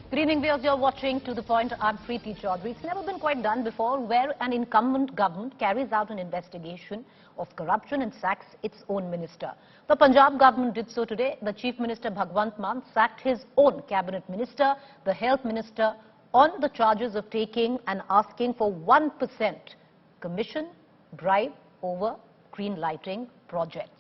Good evening, viewers. You're watching To The Point. I'm Preeti Choudhary. It's never been quite done before where an incumbent government carries out an investigation of corruption and sacks its own minister. The Punjab government did so today. The Chief Minister Bhagwant Mann sacked his own cabinet minister, the health minister, on the charges of taking and asking for 1% commission bribe over green lighting projects.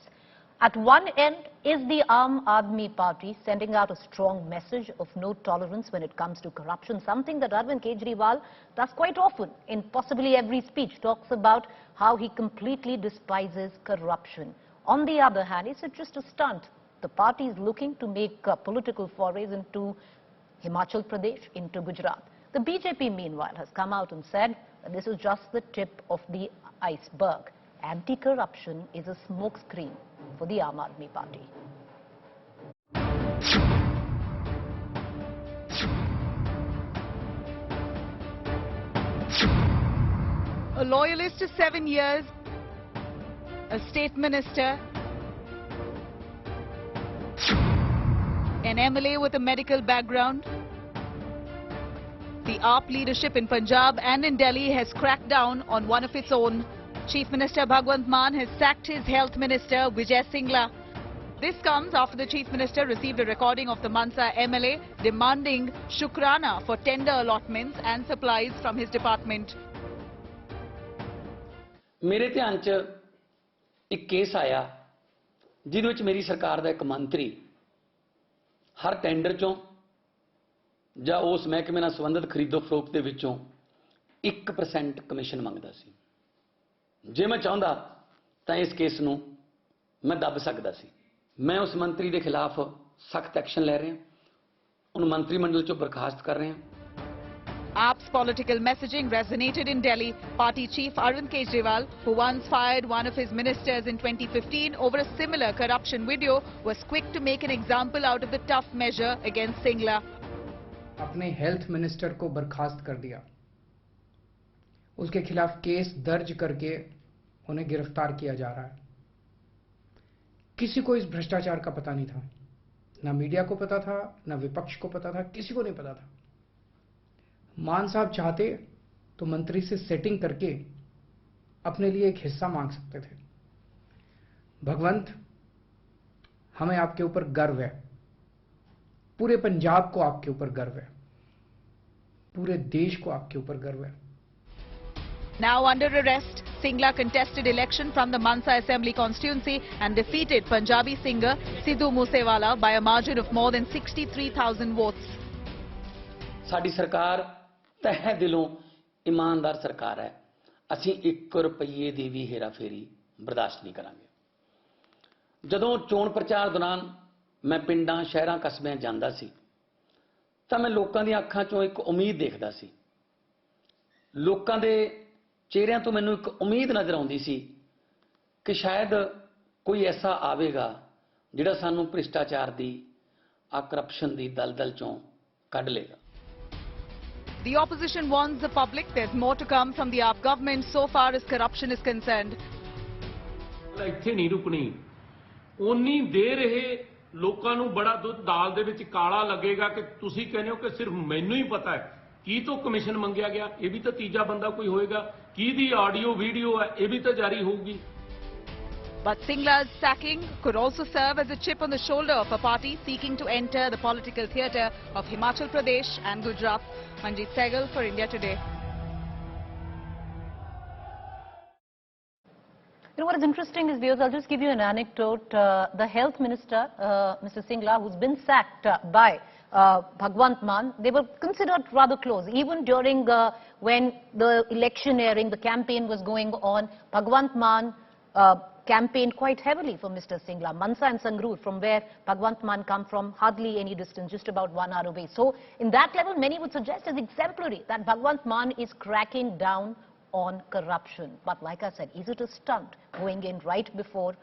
At one end is the Aam Aadmi Party sending out a strong message of no tolerance when it comes to corruption, something that Arvind Kejriwal does quite often in possibly every speech, talks about how he completely despises corruption. On the other hand, is it just a stunt? The party is looking to make political forays into Himachal Pradesh, into Gujarat. The BJP, meanwhile, has come out and said that this is just the tip of the iceberg. Anti-corruption is a smokescreen for the Aam Aadmi Party. A loyalist to 7 years, a state minister, an MLA with a medical background. The AAP leadership in Punjab and in Delhi has cracked down on one of its own. Chief Minister Bhagwant Mann has sacked his health minister, Vijay Singla. This comes after the Chief Minister received a recording of the Mansa MLA demanding shukrana for tender allotments and supplies from his department. मेरे ध्यान च एक case आया जिहदे विच मेरी सरकार दा एक मंत्री हर टेंडर चों जां उस महकमे नाल संबंधित खरीदो फरोख्त दे विचों 1% कमीशन मंगदा सी। जे मैं चाहता तो इस केस नूं मैं दब सकदा सी। मैं उस मंत्री के खिलाफ सख्त एक्शन ले रहे हैं, उन मंत्रिमंडल चों बर्खास्त कर रहे हैं। AAP's political messaging resonated in Delhi. Party chief Arvind Kejriwal, who once fired one of his ministers in 2015 over a similar corruption video, was quick to make an example out of the tough measure against Singla. अपने health minister को बर्खास्त कर दिया, उसके खिलाफ case दर्ज करके उन्हें गिरफ्तार किया जा रहा है। किसी को इस भ्रष्टाचार का पता नहीं था, ना मीडिया को पता था, ना विपक्ष को पता था, किसी को नहीं पता था। मान साहब चाहते तो मंत्री से सेटिंग करके अपने लिए एक हिस्सा मांग सकते थे। भगवंत, हमें आपके ऊपर गर्व है, पूरे पंजाब को आपके ऊपर गर्व है, पूरे देश को आपके ऊपर गर्व है। Now under arrest, Singla contested election from the Mansa Assembly constituency and defeated Punjabi singer Sidhu Moosewala by a margin of more than 63,000 votes. साडी सरकार तह दिलों ईमानदार सरकार है। असीं 1 रुपये दी भी हेराफेरी बर्दाश्त नहीं करांगे। जदों चोण प्रचार दौरान मैं पिंडां शहरां कस्बिਆਂ ਜਾਂਦਾ ਸੀ ਤਾਂ मैं लोकां दी ਅੱਖਾਂ ਚੋਂ एक उम्मीद देखदा सी। लोकां दे चेहरिਆਂ ਤੋਂ ਮੈਨੂੰ एक उम्मीद नज़र आउंदी सी कि शायद कोई ऐसा आवेगा ਜਿਹੜਾ ਸਾਨੂੰ ਭ੍ਰਿਸ਼ਟਾਚਾਰ ਦੀ ਆ ਕਰਪਸ਼ਨ ਦੀ ਦਲਦਲ ਚੋਂ ਕੱਢ ਲੇਗਾ। The opposition warns the public there's more to come from the AAP government so far as corruption is concerned. ਇੱਥੇ ਨਹੀਂ ਰੁਕਣੀ, ਉਨੀ ਦੇਰ ਇਹ ਲੋਕਾਂ ਨੂੰ ਬੜਾ ਦੁੱਧ ਦਾਲ ਦੇ ਵਿੱਚ ਕਾਲਾ ਲੱਗੇਗਾ ਕਿ ਤੁਸੀਂ ਕਹਿੰਦੇ ਹੋ ਕਿ ਸਿਰਫ ਮੈਨੂੰ ਹੀ ਪਤਾ ਹੈ ਕੀ ਤੋਂ ਕਮਿਸ਼ਨ ਮੰਗਿਆ ਗਿਆ। ਇਹ ਵੀ ਤਾਂ ਤੀਜਾ ਬੰਦਾ ਕੋਈ ਹੋਏਗਾ, ਕੀ ਦੀ ਆਡੀਓ ਵੀਡੀਓ ਹੈ ਇਹ ਵੀ ਤਾਂ ਜਾਰੀ ਹੋਊਗੀ। But Singla's sacking could also serve as a chip on the shoulder of a party seeking to enter the political theatre of Himachal Pradesh and Gujarat. Manjeet Sehgal for India Today. You know what is interesting is, viewers, I'll just give you an anecdote. The health minister, Mr. Singla, who's been sacked by Bhagwant Mann, they were considered rather close. Even during when the electioneering, the campaign was going on, Bhagwant Mann campaigned quite heavily for Mr. Singla. Mansa and Sangrur, from where Bhagwant Mann come from, hardly any distance, just about 1 hour away. So in that level, many would suggest as exemplary that Bhagwant Mann is cracking down on corruption. But like I said, is it a stunt going in right before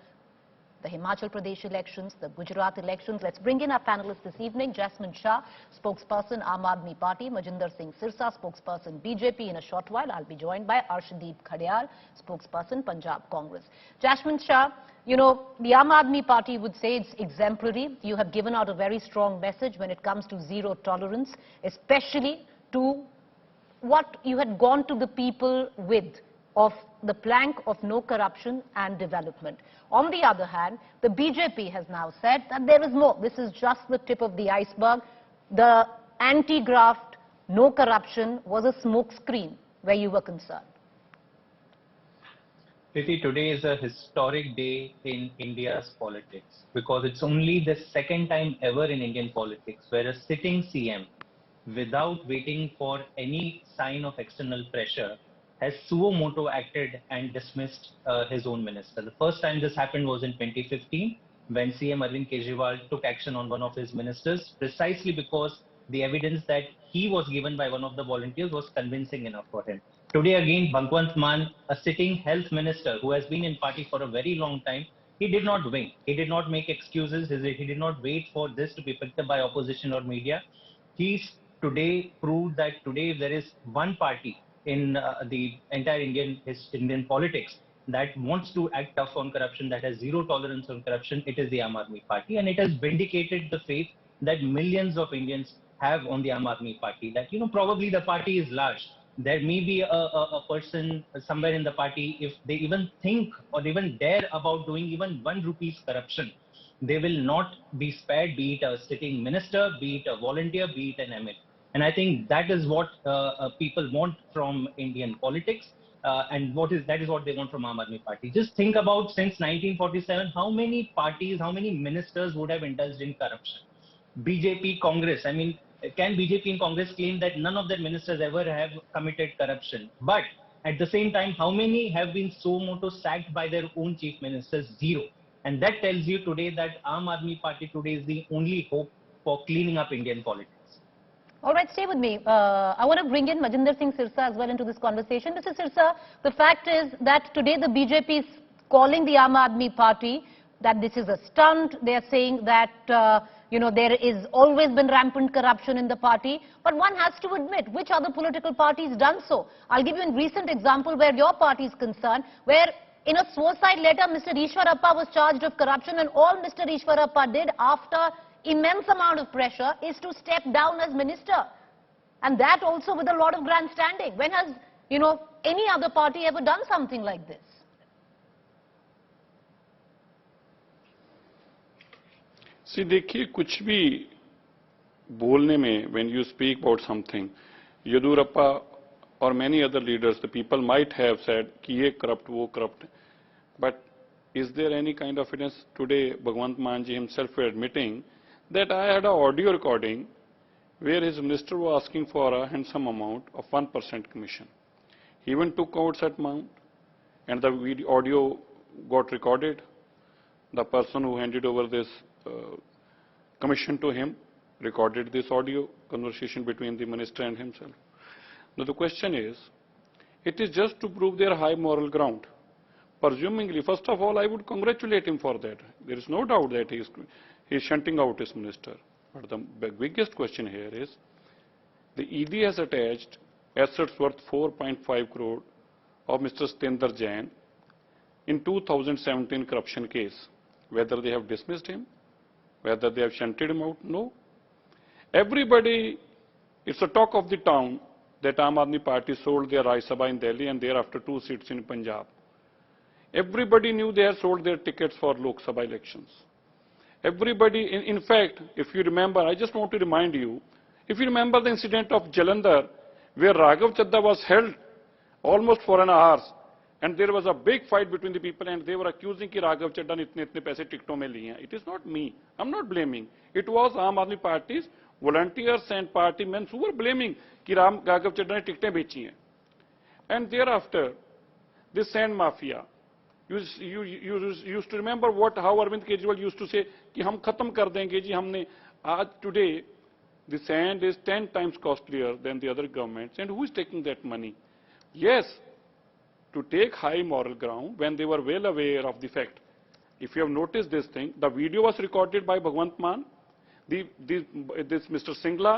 the Himachal Pradesh elections, the Gujarat elections. Let's bring in our panelists this evening. Jasmine Shah, spokesperson Aam Aadmi Party, Majinder Sirsa, spokesperson BJP. In a short while, I'll be joined by Arshpreet Khadial, spokesperson Punjab Congress. Jasmine Shah, you know, the Aam Aadmi Party would say it's exemplary. You have given out a very strong message when it comes to zero tolerance, especially to what you had gone to the people with, of the plank of no corruption and development. On the other hand, the BJP has now said that there is more. This is just the tip of the iceberg. The anti-graft, no corruption was a smokescreen where you were concerned. Preeti, today is a historic day in India's politics because it's only the second time ever in Indian politics where a sitting CM, without waiting for any sign of external pressure, has suo moto acted and dismissed his own minister. The first time this happened was in 2015 when CM Arvind Kejriwal took action on one of his ministers precisely because the evidence that he was given by one of the volunteers was convincing enough for him. Today again, Bhangwant Mann, a sitting health minister who has been in party for a very long time, he did not wait. He did not make excuses. He did not wait for this to be picked up by opposition or media. He today proved that today if there is one party in the entire Indian politics that wants to act tough on corruption, that has zero tolerance on corruption, it is the Aam Aadmi Party. And it has vindicated the faith that millions of Indians have on the Aam Aadmi Party. That, you know, probably the party is large. There may be a person somewhere in the party, if they even think or they even dare about doing even 1 rupee's corruption, they will not be spared, be it a sitting minister, be it a volunteer, be it an ML. And I think that is what people want from Indian politics, and that is what they want from Aam Aadmi Party. Just think about since 1947, how many parties, how many ministers would have indulged in corruption? BJP, Congress. I mean, can BJP and Congress claim that none of their ministers ever have committed corruption? But at the same time, how many have been so moto sacked by their own chief ministers? Zero. And that tells you today that Aam Aadmi Party today is the only hope for cleaning up Indian politics. All right, stay with me. I want to bring in Majinder Sirsa as well into this conversation. Mr. Sirsa, the fact is that today the BJP is calling the Aam Aadmi Party that this is a stunt. They are saying that, you know, there is always been rampant corruption in the party. But one has to admit, which other political parties done so? I'll give you a recent example where your party is concerned, where in a suicide letter, Mr. Ishwarappa was charged of corruption, and all Mr. Ishwarappa did after immense amount of pressure is to step down as minister, and that also with a lot of grandstanding. When has, you know, any other party ever done something like this? See, देखिए कुछ भी बोलने में, when you speak about something, Yediyurappa or many other leaders, the people might have said कि ये corrupt, वो corrupt, but is there any kind of evidence? Today Bhagwant Mann ji himself were admitting that I had an audio recording where his minister was asking for a handsome amount of 1% commission. He even took out that amount, and the video audio got recorded. The person who handed over this commission to him recorded this audio conversation between the minister and himself. Now the question is, it is just to prove their high moral ground. Presumably, first of all, I would congratulate him for that. There is no doubt that he is shunting out his minister. But the biggest question here is, the ED has attached assets worth 4.5 crore of Mr. Stender Jain in 2017 corruption case. Whether they have dismissed him, whether they have shunted him out, no. Everybody, it's a talk of the town that Aam Aadmi Party sold their Raj Sabha in Delhi and thereafter 2 seats in Punjab. Everybody knew they had sold their tickets for Lok Sabha elections. Everybody, in fact, if you remember, I just want to remind you, if you remember the incident of Jalandhar, where Raghav Chadda was held almost for an hour, and there was a big fight between the people, and they were accusing that Raghav Chadda ne itne paise ticketon mein liye hain. It is not me. I'm not blaming. It was Aam Aadmi Party's volunteers and party men who were blaming that Raghav Chadda ne ticketein bechi hain. And thereafter, this sand mafia. You used to remember how Arvind Kejriwal used to say कि हम खत्म कर देंगे जी हमने आज today the sand is 10 times costlier than the other governments, and who is taking that money? Yes, to take high moral ground when they were well aware of the fact if you have noticed this thing, the video was recorded by Bhagwant Mann. This Mr. Singla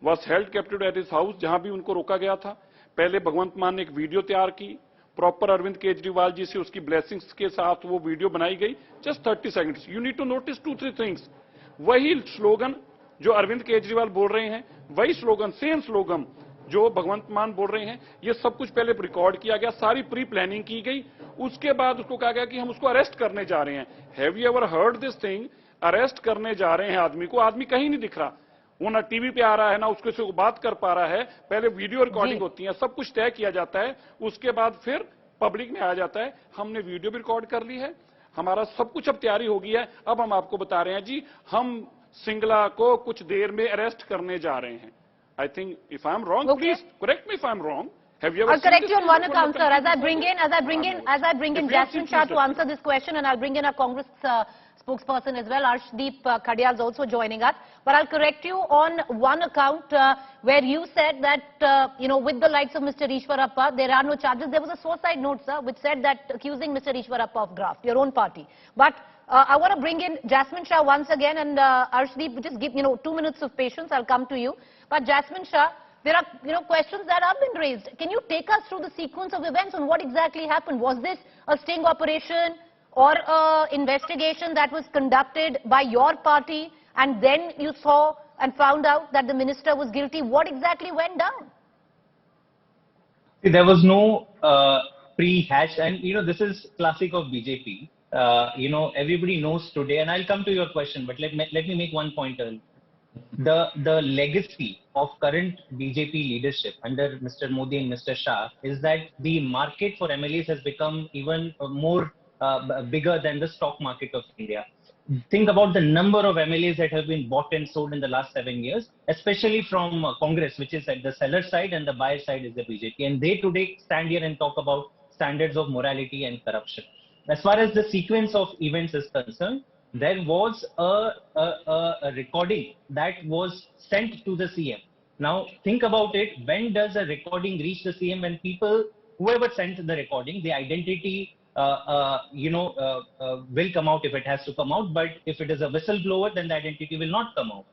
was held captive at his house, जहां भी उनको रोका गया था. पहले भगवंत मान ने एक वीडियो तैयार की, प्रॉपर अरविंद केजरीवाल जी से उसकी ब्लेसिंग्स के साथ वो वीडियो बनाई गई. Just 30 seconds. You need to notice 2-3 things. वही स्लोगन जो अरविंद केजरीवाल बोल रहे हैं, वही स्लोगन, सेम स्लोगन जो भगवंत मान बोल रहे हैं, ये सब कुछ पहले रिकॉर्ड किया गया, सारी प्री प्लानिंग की गई. उसके बाद उसको कहा गया कि हम उसको अरेस्ट करने जा रहे हैं. Have you ever heard this thing? Arrest करने जा रहे हैं आदमी को, आदमी कहीं नहीं दिख रहा, वो ना टीवी पे आ रहा है, ना उसके से बात कर पा रहा है. पहले वीडियो रिकॉर्डिंग होती है, सब कुछ तय किया जाता है, उसके बाद फिर पब्लिक में आ जाता है. हमने वीडियो भी रिकॉर्ड कर ली है, हमारा सब कुछ अब तैयारी हो गई है. अब हम आपको बता रहे हैं जी, हम सिंगला को कुछ देर में अरेस्ट करने जा रहे हैं. I think if I am wrong, please correct me if I am wrong. Have you ever I'll correct you on one account, sir. As I bring in Jasmine Shah to answer this question, and I'll bring in our Congress spokesperson as well, Arshpreet Khadial is also joining us. But I'll correct you on one account where you said that, with the likes of Mr. Ishwarappa, there are no charges. There was a suicide note, sir, which said that accusing Mr. Ishwarappa of graft, your own party. But I want to bring in Jasmine Shah once again, and Arshdeep, just give 2 minutes of patience. I'll come to you. But Jasmine Shah, there are questions that have been raised. Can you take us through the sequence of events on what exactly happened? Was this a sting operation or an investigation that was conducted by your party, and then you saw and found out that the minister was guilty? What exactly went down? There was no pre-hatch, and this is classic of BJP. Everybody knows today, and I'll come to your question, but let me make one point earlier. The legacy of current BJP leadership under Mr. Modi and Mr. Shah is that the market for MLAs has become even more bigger than the stock market of India. Think about the number of MLAs that have been bought and sold in the last 7 years, especially from Congress, which is at the seller side, and the buyer side is the BJP. And they today stand here and talk about standards of morality and corruption. As far as the sequence of events is concerned, there was a recording that was sent to the CM. Now, think about it. When does a recording reach the CM? When people, whoever sent the recording, the identity, will come out if it has to come out. But if it is a whistleblower, then the identity will not come out.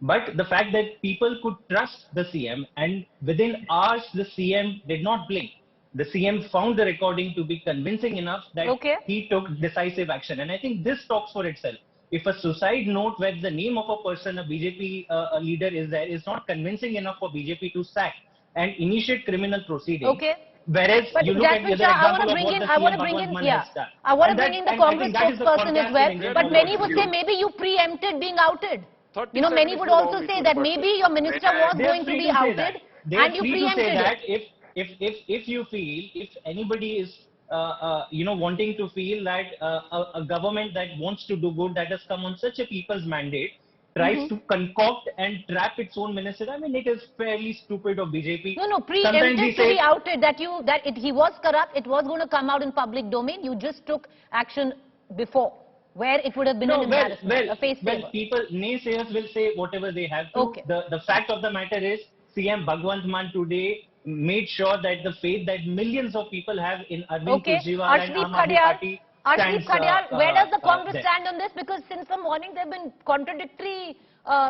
But the fact that people could trust the CM, and within hours, the CM did not blink. The CM found the recording to be convincing enough that he took decisive action. And I think this talks for itself. If a suicide note where the name of a person, a BJP leader is there, is not convincing enough for BJP to sack and initiate criminal proceedings. Whereas but you look at the other example of what the CM Bhagwant Mann has done. I want to bring in the Congress spokesperson as well. But many would say maybe you preempted being outed. Many would also say that maybe your minister was going to be outed and you preempted it. If you feel, if anybody is, wanting to feel that a government that wants to do good, that has come on such a people's mandate, tries to concoct and trap its own minister, I mean, it is fairly stupid of BJP. No, preempted to be outed, he was corrupt, it was going to come out in public domain, you just took action before, where it would have been an embarrassment, a face saver. People, naysayers will say whatever they have to. The fact of the matter is, CM Bhagwant Mann today made sure that the faith that millions of people have in Arvind Kejriwal and Aam Aadmi Party Arshpreet Khadial, where does the Congress stand on this? Because since the morning there have been contradictory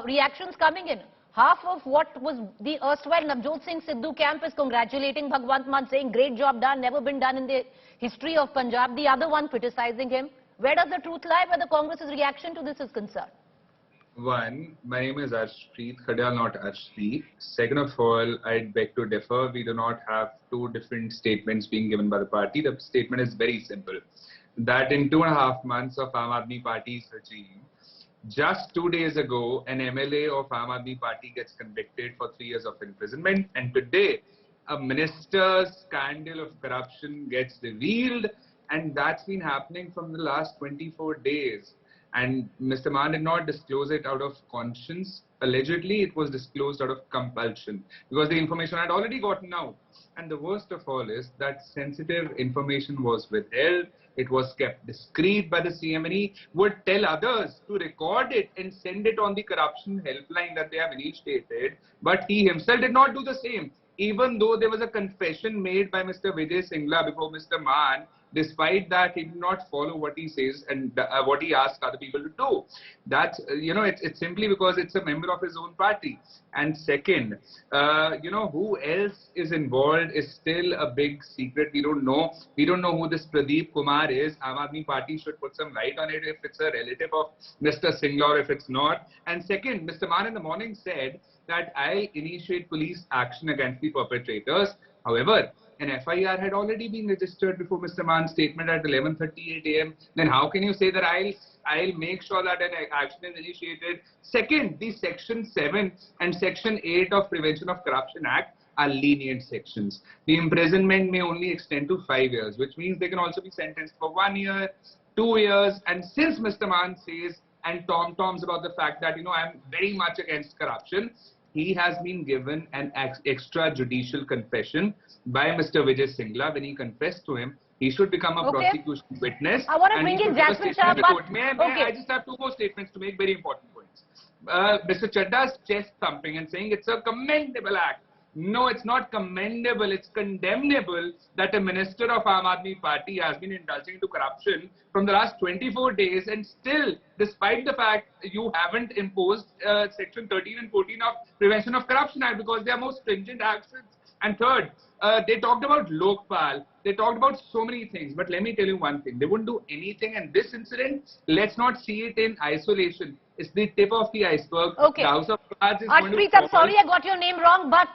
reactions coming in. Half of what was the erstwhile Navjot Singh Sidhu camp is congratulating Bhagwant Mann, saying great job done, never been done in the history of Punjab. The other one criticizing him. Where does the truth lie, where the Congress's reaction to this is concerned? One, my name is Arshpreet Khadial, not Arshdeep. Second of all, I'd beg to differ. We do not have two different statements being given by the party. The statement is very simple. That in 2.5 months of Aam Aadmi Party's regime, just 2 days ago, an MLA of Aam Aadmi Party gets convicted for 3 years of imprisonment. And today, a minister's scandal of corruption gets revealed. And that's been happening from the last 24 days. And Mr. Mann did not disclose it out of conscience. Allegedly, it was disclosed out of compulsion because the information had already gotten out. And the worst of all is that sensitive information was withheld. It was kept discreet by the CM, and he would tell others to record it and send it on the corruption helpline that they have initiated. But he himself did not do the same. Even though there was a confession made by Mr. Vijay Singla before Mr. Mann, Despite that, he did not follow what he says and what he asked other people to do. That's, it's simply because it's a member of his own party. And second, who else is involved is still a big secret. We don't know. We don't know who this Pradeep Kumar is. Aam Aadmi Party should put some light on it if it's a relative of Mr. Singla or if it's not. And second, Mr. Mann in the morning said that I'll initiate police action against the perpetrators. However, an FIR had already been registered before Mr. Mann's statement at 11:38 a.m. Then how can you say that I'll make sure that an action is initiated? Second, the Section 7 and Section 8 of Prevention of Corruption Act are lenient sections. The imprisonment may only extend to 5 years, which means they can also be sentenced for 1 year, 2 years. And since Mr. Mann says and tom-toms about the fact that, I'm very much against corruption, he has been given an extrajudicial confession by Mr. Vijay Singla. When he confessed to him, he should become a prosecution witness. I want to bring in Jasmine Shah. I just have 2 more statements to make, very important points. Mr. Chadda's chest thumping and saying it's a commendable act. No, it's not commendable. It's condemnable that a minister of Aam Aadmi Party has been indulging into corruption from the last 24 days, and still, despite the fact you haven't imposed Section 13 and 14 of Prevention of Corruption Act because they are more stringent actions. And third, they talked about Lokpal. They talked about so many things. But let me tell you one thing. They wouldn't do anything. And this incident, let's not see it in isolation. It's the tip of the iceberg. Okay. The House of Cards is Arshpreet, I'm sorry I got your name wrong, but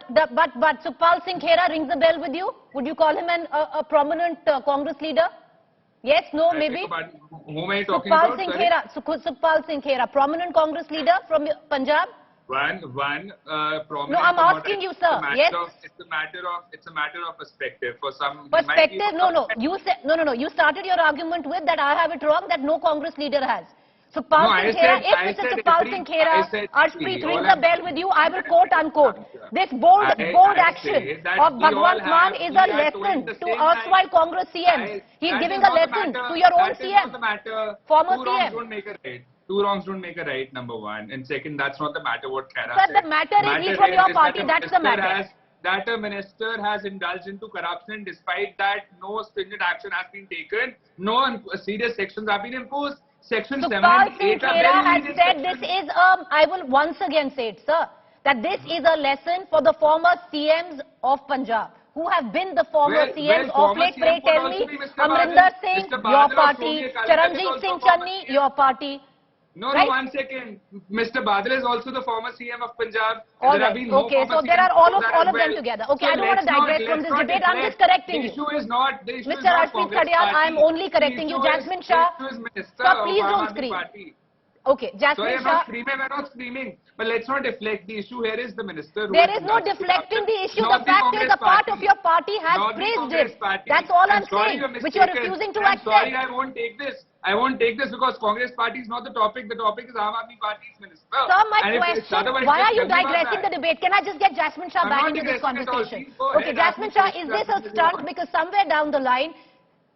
Sukhpal Singh Khera rings a bell with you. Would you call him a prominent Congress leader? Yes, no, maybe? Whom are you talking about? Sukhpal Singh Khera, prominent Congress leader from Punjab. One prominent. No, I'm asking you, sir. Yes. It's a matter of perspective. For some perspective. No. You said no. You started your argument with that I have it wrong, that no Congress leader has. Sukhpal Singh Khera, if Mr. Sukhpal Singh Khera, Arshpreet rings a bell with you, I will quote unquote. This bold action of Bhagwant Mann is a lesson to erstwhile Congress CMs. He is giving a lesson to your own CM, former CM. Two wrongs don't make a right, number one. And second, that's not the matter what Khera said. But the matter is he's from your party, that's the matter. That a minister has indulged into corruption, despite that no stringent action has been taken, no serious sections have been imposed. Section 7 and 8 are very has said this is I will once again say it, sir, that this is a lesson for the former CMs of Punjab, who have been the former CMs of late. Pray tell me, Amrinder Singh, your party, Charanjit Singh Channi, your party. No, one second. Mr. Badal is also the former CM of Punjab. All right. Okay, so there are all of them together. Okay, so I don't want to digress from this debate. I'm just correcting you. The issue is not. Mr. Arshpreet Khadial, I'm only correcting you. Jasmine Shah, sir, please don't scream. Okay, Jasmine Shah. We're not screaming. But let's not deflect. The issue here is the minister. There is no deflecting the issue. The fact is a part of your party has praised it. That's all I'm saying, which you are refusing to accept. Sorry, I won't take this. I won't take this because Congress party is not the topic. The topic is Aam Aadmi Party's minister. Sir, my question, why are you digressing the debate? Can I just get Jasmine Shah back into this conversation? Okay, Jasmine Shah, is this a stunt? Because somewhere down the line,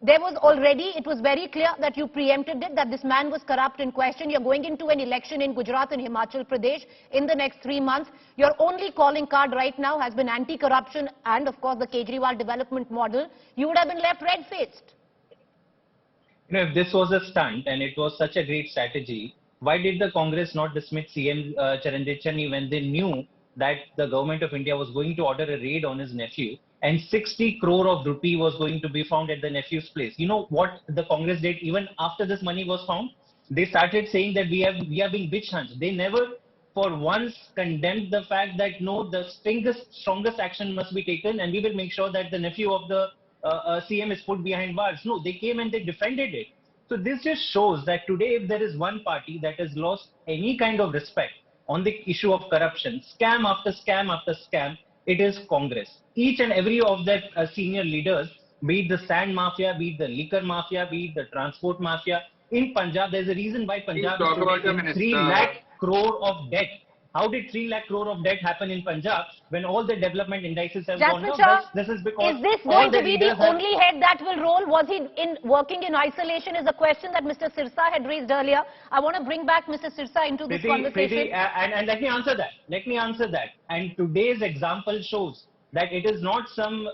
there was already, it was very clear that you preempted it, that this man was corrupt in question. You're going into an election in Gujarat and Himachal Pradesh in the next 3 months. Your only calling card right now has been anti-corruption and, of course, the Kejriwal development model. You would have been left red-faced. If this was a stunt and it was such a great strategy, why did the Congress not dismiss CM Charanjit Channi when they knew that the government of India was going to order a raid on his nephew and 60 crore of rupee was going to be found at the nephew's place? You know what the Congress did even after this money was found? They started saying that we are being bitch hunted. They never for once condemned the fact that no, the strongest action must be taken and we will make sure that the nephew of the CM is put behind bars. No, they came and they defended it. So this just shows that today if there is one party that has lost any kind of respect on the issue of corruption, scam after scam after scam, it is Congress. Each and every of their senior leaders, be it the sand mafia, be it the liquor mafia, be it the transport mafia, in Punjab, there's a reason why Punjab is in 3 lakh crore of debt. How did 3 lakh crore of debt happen in Punjab when all the development indices have gone down? This is because is this going to be the only head that will roll? Was he working in isolation is a question that Mr. Sirsa had raised earlier. I want to bring back Mr. Sirsa into this conversation. And let me answer that. And today's example shows that it is not some,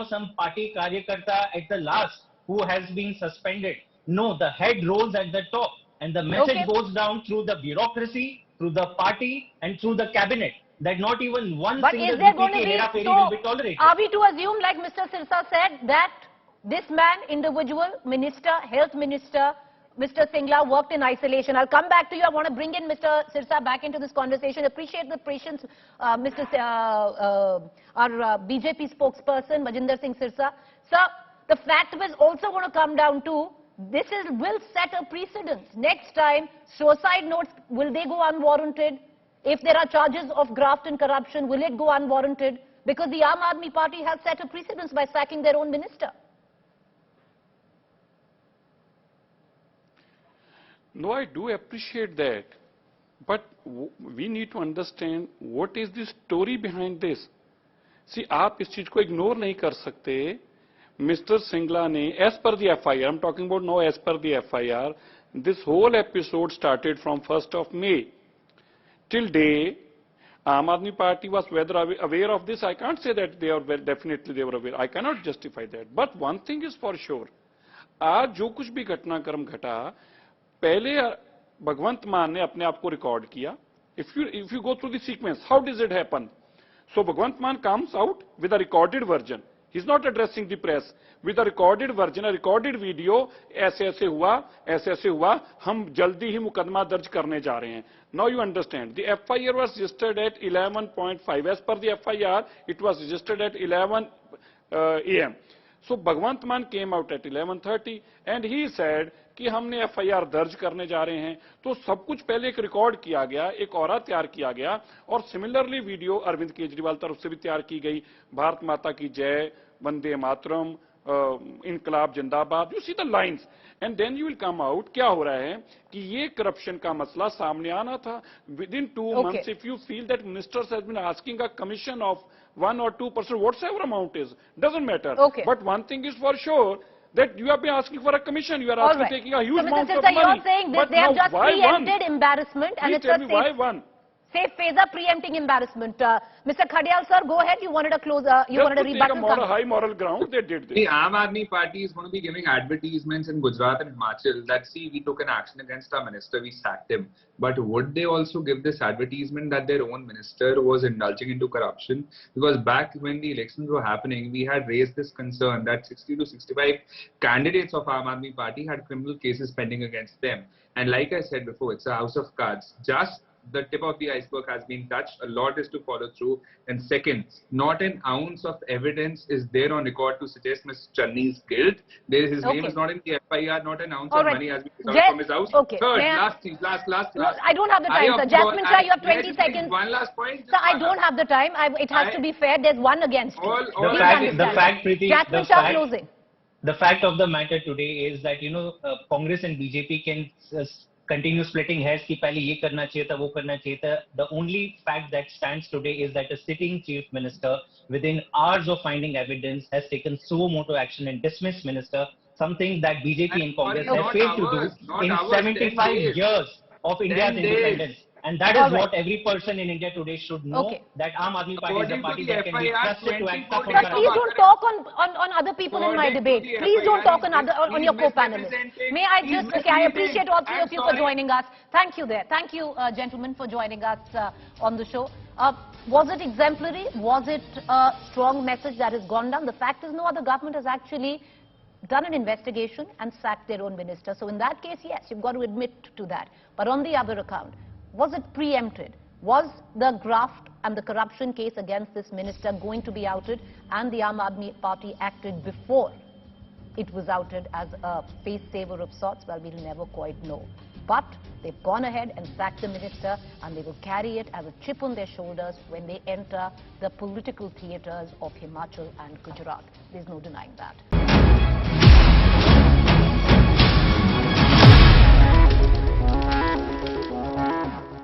some party karyakarta at the last who has been suspended. No, the head rolls at the top, and the message goes down through the bureaucracy, through the party, and through the cabinet, that not even one single BPK hera-pheri will be tolerated. Are we to assume, like Mr. Sirsa said, that this man, individual, minister, health minister, Mr. Singla, worked in isolation? I'll come back to you. I want to bring in Mr. Sirsa back into this conversation. Appreciate the patience, our BJP spokesperson, Majinder Singh Sirsa. Sir, the fact was also going to come down to, this will set a precedence. Next time, suicide notes, will they go unwarranted? If there are charges of graft and corruption, will it go unwarranted? Because the Aam Aadmi Party has set a precedence by sacking their own minister. No, I do appreciate that. But we need to understand what is the story behind this. See, आप इस चीज को ignore नहीं कर सकते. Mr. Singla ne, as per the FIR, I'm talking about now as per the FIR, this whole episode started from 1st of May. Till day, Aam Aadmi Party was whether aware of this. I can't say that they are definitely they were aware. I cannot justify that. But one thing is for sure. आज जो कुछ भी घटनाक्रम घटा, पहले भगवंत मान ने अपने आप को रिकॉर्ड किया. If you go through the sequence, how does it happen? So Bhagwant Mann comes out with a recorded version. He's not addressing the press. With a recorded version, a recorded video, ऐसे ऐसे हुआ, हम जल्दी ही मुकदमा दर्ज करने जा रहे हैं. Now you understand. The FIR was registered at 11:5. As per the FIR, it was registered at 11 a.m. So Bhagwant Mann came out at 11:30 and he said कि हमने FIR दर्ज करने जा रहे हैं. तो सब कुछ पहले एक रिकॉर्ड किया गया, एक औरा तैयार किया गया और सिमिलरली वीडियो अरविंद केजरीवाल तरफ से भी तैयार की गई. भारत माता की जय, वंदे मातरम, इनकलाब जिंदाबाद. You see the lines and then you will come out. क्या हो रहा है कि ये करप्शन का मसला सामने आना था. With in 2 months, if you feel that ministers has been asking a commission of 1 or 2%, whatsoever amount is, doesn't matter. But one thing is for sure, that you have been asking for a commission, you are asking taking a huge amount of money. You're saying that they have just preempted embarrassment and it's a safe phase of preempting embarrassment. Mr. Khadial, sir, go ahead. You wanted a you wanted a rebuttal. On a high moral ground, they did this. The Aam Aadmi Party is going to be giving advertisements in Gujarat and Himachal that, see, we took an action against our minister, we sacked him. But would they also give this advertisement that their own minister was indulging into corruption? Because back when the elections were happening, we had raised this concern that 60 to 65 candidates of Aam Aadmi Party had criminal cases pending against them. And like I said before, it's a house of cards. Just the tip of the iceberg has been touched. A lot is to follow through. And second, not an ounce of evidence is there on record to suggest Ms. Channi's guilt. His name is not in the FIR. Not an ounce of money has been withheld from his house. Third, last. No, I don't have the time, sir. Jasmine Shah, you have 20 seconds. One last point. Sir, I don't have the time. It has to be fair. There's one against it. The fact, Preeti, Jasmine Shah closing. The fact of the matter today is that, Congress and BJP can continue splitting hairs ki pehle ye karna chahiye tha, wo karna chahiye tha. The only fact that stands today is that a sitting chief minister, within hours of finding evidence, has taken suo moto action and dismissed minister, something that BJP and Congress have failed to do in 75 years of India's independence. And that is what every person in India today should know, that Aam Aadmi Party is a party that can be trusted to act upon. But please don't talk on other people in my debate. Please don't talk on your co-panelists. May I just, I appreciate all three of you for joining us. Thank you there. Thank you, gentlemen, for joining us on the show. Was it exemplary? Was it a strong message that has gone down? The fact is, no other government has actually done an investigation and sacked their own minister. So in that case, yes, you've got to admit to that. But on the other account, was it preempted? Was the graft and the corruption case against this minister going to be outed, and the Aam Aadmi Party acted before it was outed as a face saver of sorts? Well, we'll never quite know. But they've gone ahead and sacked the minister, and they will carry it as a chip on their shoulders when they enter the political theatres of Himachal and Gujarat. There's no denying that.